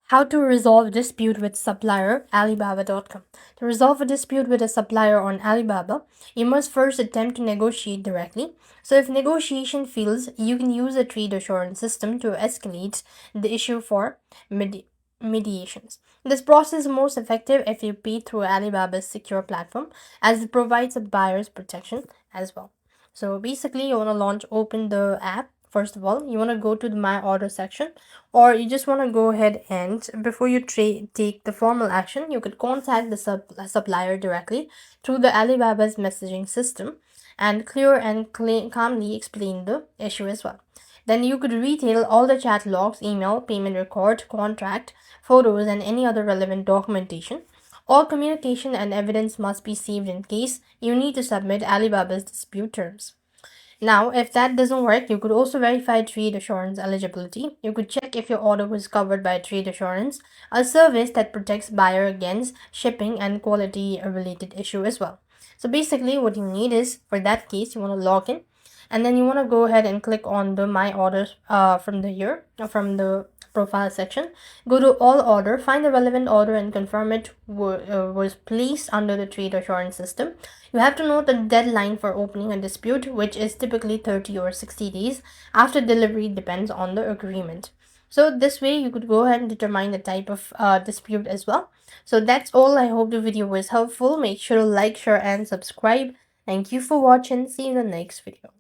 How to resolve a dispute with supplier, Alibaba.com. To resolve a dispute with a supplier on Alibaba, you must first attempt to negotiate directly. So if negotiation fails, you can use a trade assurance system to escalate the issue for mediations. This process is most effective if you pay through Alibaba's secure platform, as it provides a buyer's protection as well. So basically, you want to open the app. First of all, you want to go to the My Order section, or you just want to go ahead and before you take the formal action, you could contact the supplier directly through the Alibaba's messaging system and clear and calmly explain the issue as well. Then you could retail all the chat logs, email, payment record, contract, photos, and any other relevant documentation. All communication and evidence must be saved in case you need to submit Alibaba's dispute terms. Now, if that doesn't work, you could also verify trade assurance eligibility. You could check if your order was covered by trade assurance, a service that protects buyer against shipping and quality related issue as well. So basically what you need is, for that case, you want to log in and then you want to go ahead and click on the My Orders from the profile section. Go to All Order, find the relevant order and confirm it was placed under the trade assurance system. You have to note the deadline for opening a dispute, which is typically 30 or 60 days after delivery, depends on the agreement. So this way you could go ahead and determine the type of dispute as well. So that's all. I hope the video was helpful. Make sure to like, share and subscribe. Thank you for watching. See you in the next video.